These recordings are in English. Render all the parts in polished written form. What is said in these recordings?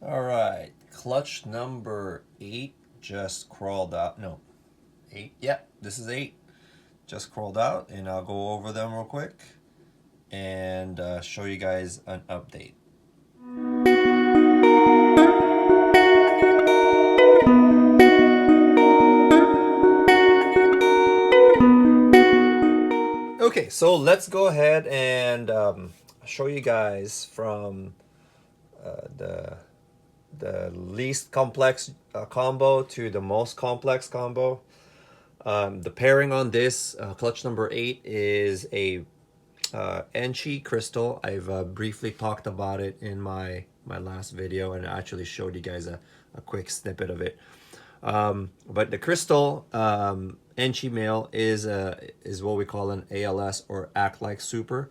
All right, clutch number 8 just crawled out. No, 8. Yeah, this is 8. Just crawled out, and I'll go over them real quick and show you guys an update. Okay, so let's go ahead and show you guys from the least complex combo to the most complex combo. The pairing on this clutch number 8 is a ENCHI crystal. I've briefly talked about it in my last video, and I actually showed you guys a quick snippet of it. But the crystal ENCHI male is what we call an ALS, or act like super,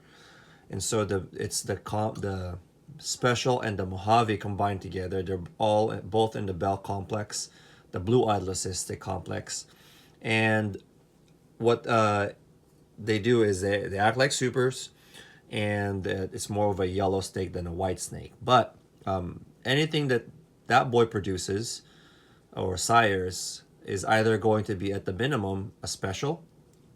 and so the special and the Mojave combined together. They're all both in the bell complex, the blue-eyed leucistic complex, and what they do is they act like supers, and it's more of a yellow snake than a white snake. But anything that boy produces or sires is either going to be at the minimum a special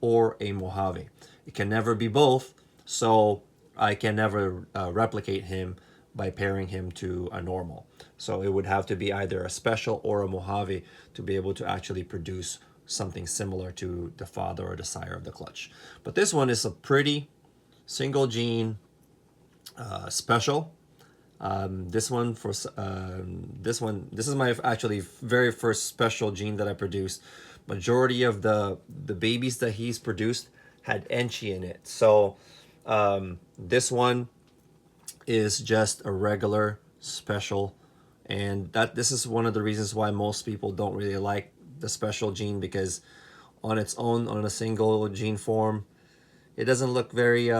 or a Mojave. It can never be both, so I can never replicate him by pairing him to a normal. So it would have to be either a special or a Mojave to be able to actually produce something similar to the father or the sire of the clutch. But this one is a pretty single gene special. This is my actually very first special gene that I produced. Majority of the babies that he's produced had ENCHI in it. So this one is just a regular special, and this is one of the reasons why most people don't really like the special gene, because on its own, on a single gene form, it doesn't look very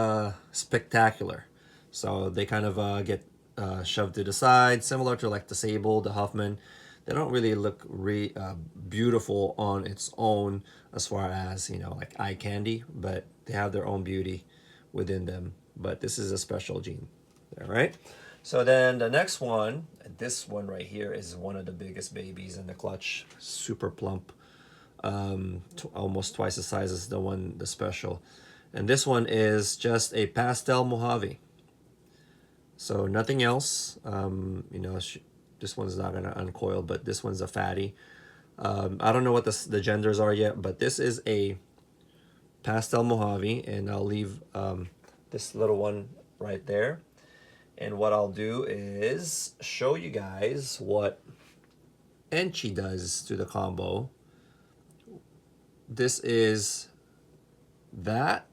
spectacular. So they kind of get shoved to the side, similar to like the Sable, the Huffman. They don't really look beautiful on its own as far as, like eye candy, but they have their own beauty within them. But this is a special gene. All right. So then the next one, this one right here, is one of the biggest babies in the clutch. Super plump, almost twice the size as the special. And this one is just a pastel Mojave. So nothing else. This one's not gonna uncoil, but this one's a fatty. I don't know what the genders are yet, but this is a pastel Mojave, and I'll leave this little one right there. And what I'll do is show you guys what ENCHI does to the combo. This is that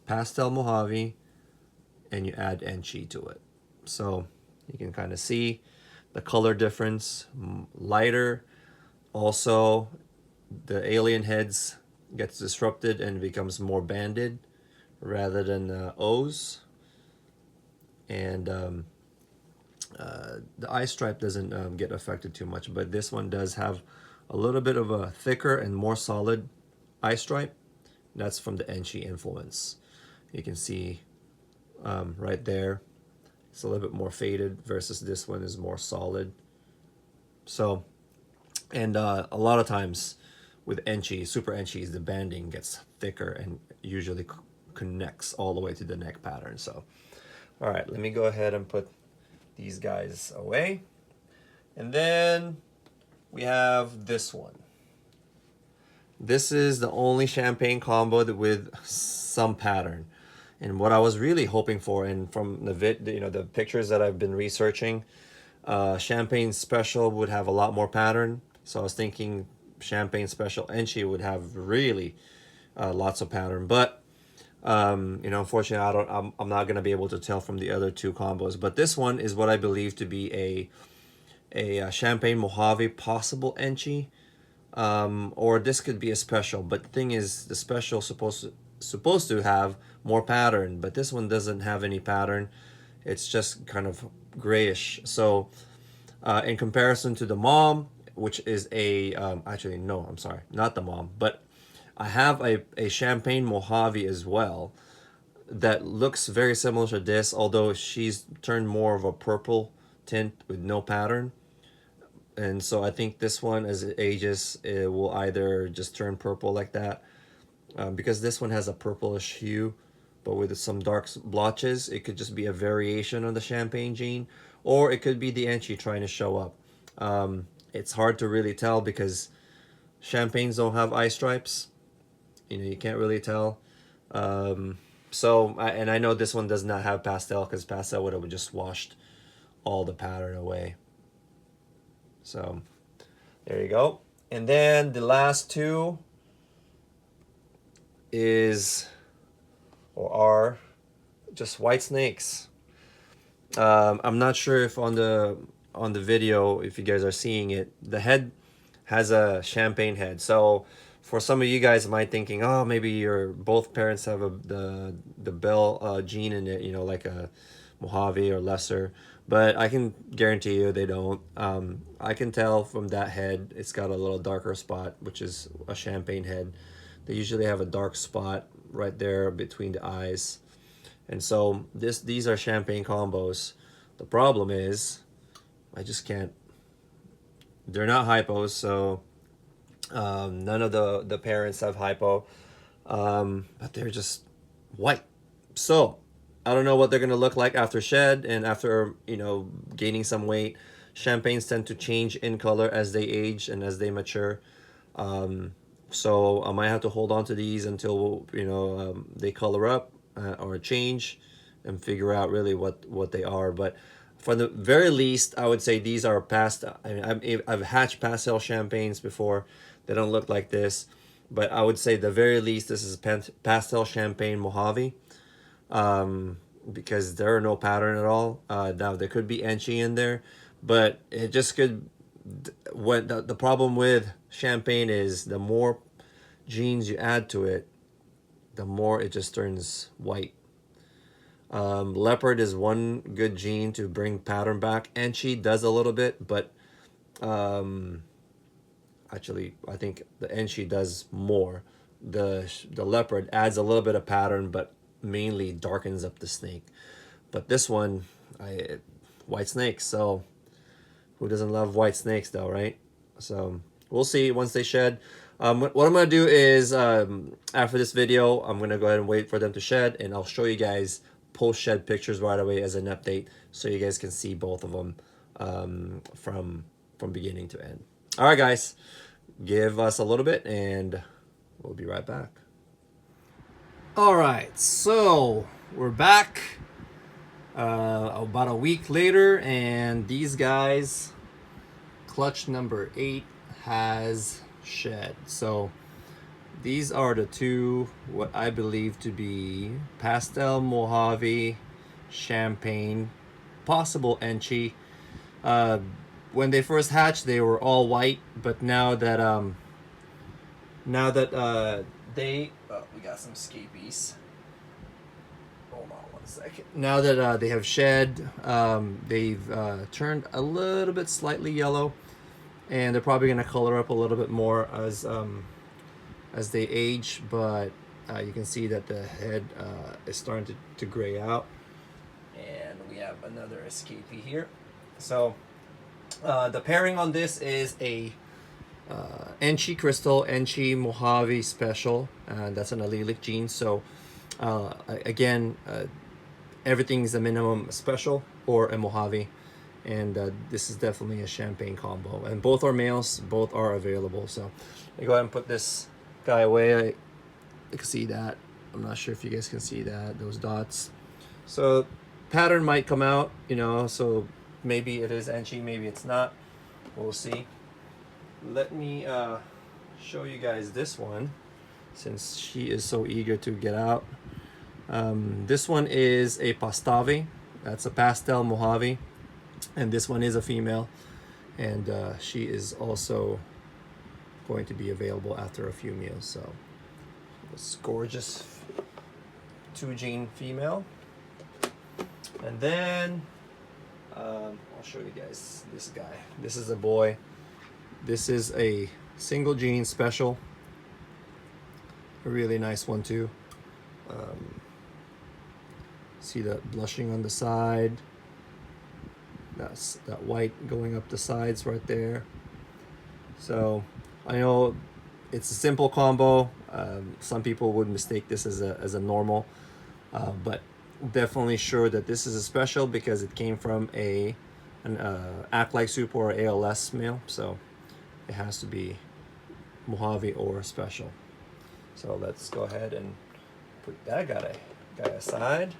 pastel Mojave, and you add ENCHI to it. So you can kind of see the color difference, lighter. Also, the alien heads gets disrupted and becomes more banded rather than O's. And the eye stripe doesn't get affected too much, but this one does have a little bit of a thicker and more solid eye stripe. That's from the ENCHI influence. You can see right there, it's a little bit more faded versus this one is more solid. So, and a lot of times with ENCHI, super ENCHIs, the banding gets thicker and usually connects all the way to the neck pattern. So, all right, let me go ahead and put these guys away. And then we have this one. This is the only champagne combo with some pattern. And what I was really hoping for, and from the pictures that I've been researching, champagne special would have a lot more pattern. So I was thinking champagne special ENCHI would have really lots of pattern. But unfortunately, I'm not gonna be able to tell from the other two combos. But this one is what I believe to be a champagne Mojave possible ENCHI, or this could be a special. But the thing is, the special supposed to have more pattern, but this one doesn't have any pattern. It's just kind of grayish. So in comparison to the mom, which is actually no, I'm sorry, not the mom, but I have a champagne Mojave as well that looks very similar to this, although she's turned more of a purple tint with no pattern. And so I think this one, as it ages, it will either just turn purple like that, because this one has a purplish hue, but with some dark blotches. It could just be a variation on the champagne gene, or it could be the ENCHI trying to show up. It's hard to really tell because champagnes don't have eye stripes. You know, you can't really tell. And I know this one does not have pastel, because pastel would have just washed all the pattern away. So there you go. And then the last two is, or are, just white snakes. I'm not sure if on the video, if you guys are seeing it, the head has a champagne head. So for some of you guys might thinking, oh, maybe your both parents have the Bell gene in it, you know, like a Mojave or lesser. But I can guarantee you they don't. I can tell from that head, it's got a little darker spot, which is a champagne head. They usually have a dark spot right there between the eyes. And so these are champagne combos. The problem is, I just can't. They're not hypos, so none of the parents have hypo, but they're just white. So I don't know what they're gonna look like after shed and after, you know, gaining some weight. Champagnes tend to change in color as they age and as they mature. So I might have to hold on to these until, you know, they color up or change, and figure out really what they are. But for the very least, I would say these are past. I mean, I've hatched pastel champagnes before. They don't look like this, but I would say the very least this is pastel champagne Mojave, because there are no pattern at all. Now there could be ENCHI in there, but it just could. What the problem with champagne is, the more genes you add to it, the more it just turns white. Leopard is one good gene to bring pattern back. ENCHI does a little bit, but actually I think the ENCHI does more. The leopard adds a little bit of pattern, but mainly darkens up the snake. But this one, white snakes. So who doesn't love white snakes though, right? So we'll see once they shed. What I'm going to do is, after this video, I'm going to go ahead and wait for them to shed, and I'll show you guys post-shed pictures right away as an update, so you guys can see both of them from beginning to end. All right, guys, give us a little bit, and we'll be right back. All right, so we're back about a week later, and these guys, clutch number 8 has shed. So these are the two, what I believe to be pastel Mojave champagne, possible ENCHI. When they first hatched, they were all white, but now that they we got some scabies. Hold on one second. Now that they have shed, they've turned a little bit slightly yellow, and they're probably going to color up a little bit more as they age. But you can see that the head is starting to gray out, and we have another escapee here. So the pairing on this is a ENCHI crystal, ENCHI Mojave special, and that's an allelic gene. So again, everything's a minimum special or a Mojave, and this is definitely a champagne combo, and both are males, both are available. So let me go ahead and put this guy away. You can see that. I'm not sure if you guys can see that, those dots. So pattern might come out, you know, so maybe it is ENCHI, maybe it's not. We'll see. Let me show you guys this one, since she is so eager to get out. This one is a Pastave. That's a pastel Mojave, and this one is a female, and she is also going to be available after a few meals. So this gorgeous 2-gene female. And then I'll show you guys this guy. This is a boy. This is a single gene special, a really nice one too. See the blushing on the side. That's that white going up the sides right there. So I know it's a simple combo. Some people would mistake this as a normal, but definitely sure that this is a special because it came from an act like super or ALS male. So it has to be Mojave or special. So let's go ahead and put that guy aside.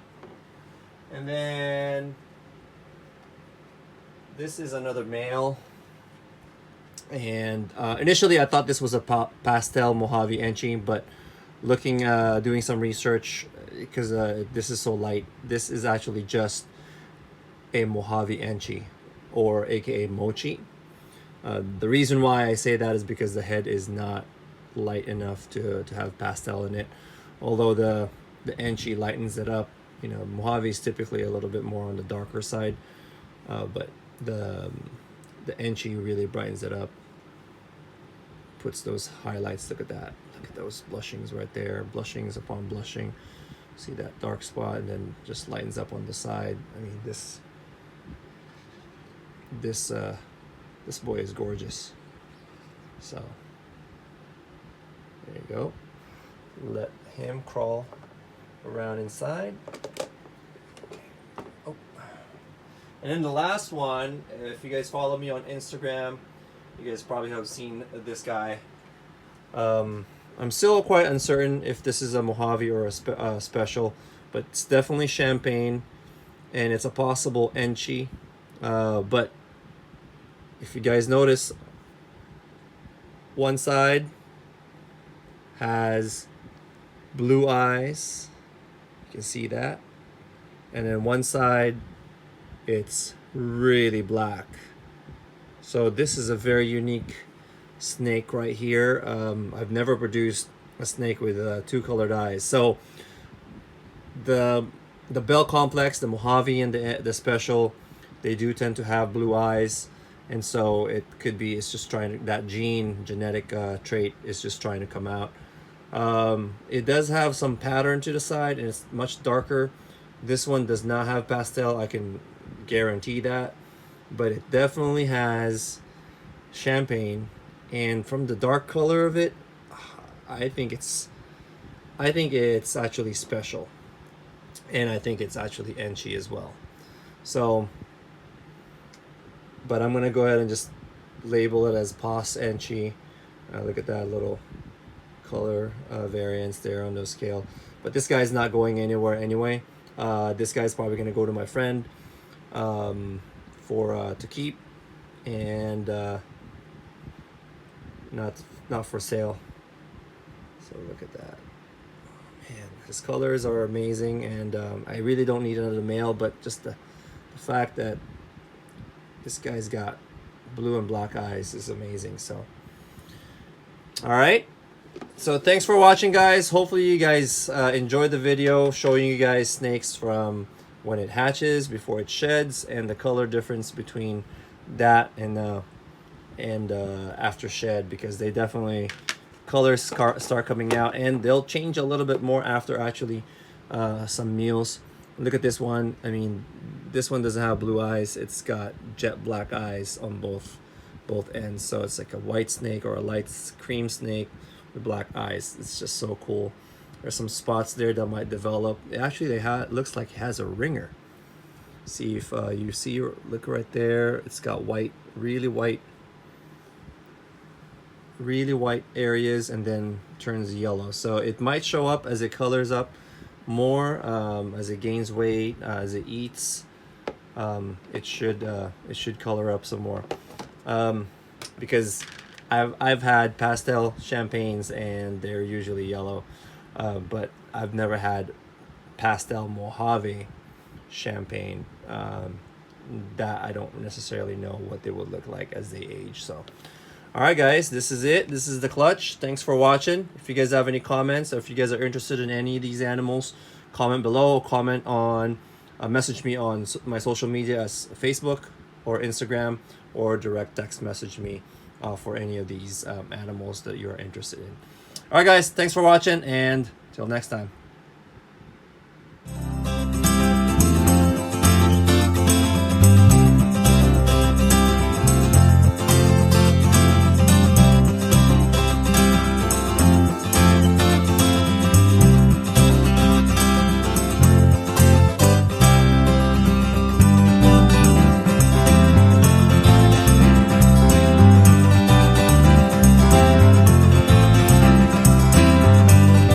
And then this is another male. And initially I thought this was a pastel Mojave ENCHI, but looking, doing some research, because this is so light, this is actually just a Mojave ENCHI, or aka Mochi. The reason why I say that is because the head is not light enough to have pastel in it. Although the ENCHI lightens it up. You know, Mojave is typically a little bit more on the darker side, but the ENCHI really brightens it up, puts those highlights. Look at that, look at those blushings right there, blushings upon blushing. See that dark spot, and then just lightens up on the side. I mean, this boy is gorgeous. So there you go. Let him crawl around inside. Oh. And then the last one, if you guys follow me on Instagram, you guys probably have seen this guy. I'm still quite uncertain if this is a Mojave or a special, but it's definitely champagne, and it's a possible ENCHI. But if you guys notice, one side has blue eyes, you can see that, and then one side it's really black. So this is a very unique snake right here. I've never produced a snake with two colored eyes. So the Bell complex, the Mojave and the special, they do tend to have blue eyes, and so it could be it's just trying to, that genetic trait is just trying to come out. It does have some pattern to the side, and it's much darker. This one does not have pastel, I can guarantee that, but it definitely has champagne. And from the dark color of it, I think it's actually special, and I think it's actually ENCHI as well. So, but I'm gonna go ahead and just label it as Pas ENCHI. Look at that little color variance there on the scale. But this guy's not going anywhere anyway. This guy's probably gonna go to my friend to keep, and not for sale. So look at that. Man, his colors are amazing, and I really don't need another male, but just the fact that this guy's got blue and black eyes is amazing. So all right, so thanks for watching, guys. Hopefully you guys enjoyed the video showing you guys snakes from when it hatches, before it sheds, and the color difference between that and after shed, because they definitely colors start coming out, and they'll change a little bit more after actually some meals. Look at this one. I mean, this one doesn't have blue eyes, it's got jet black eyes on both ends. So it's like a white snake or a light cream snake with black eyes. It's just so cool. There's some spots there that might develop. Actually, it looks like it has a ringer. See if you see, look right there, it's got white, really white areas, and then turns yellow. So it might show up as it colors up more, as it gains weight, as it eats. It should color up some more, because I've had pastel champagnes and they're usually yellow, but I've never had pastel Mojave champagne. That I don't necessarily know what they would look like as they age. So all right, guys, this is it. This is the clutch. Thanks for watching. If you guys have any comments, or if you guys are interested in any of these animals, comment below. Comment on, message me on my social media as Facebook or Instagram, or direct text message me for any of these animals that you're interested in. All right, guys, thanks for watching, and till next time.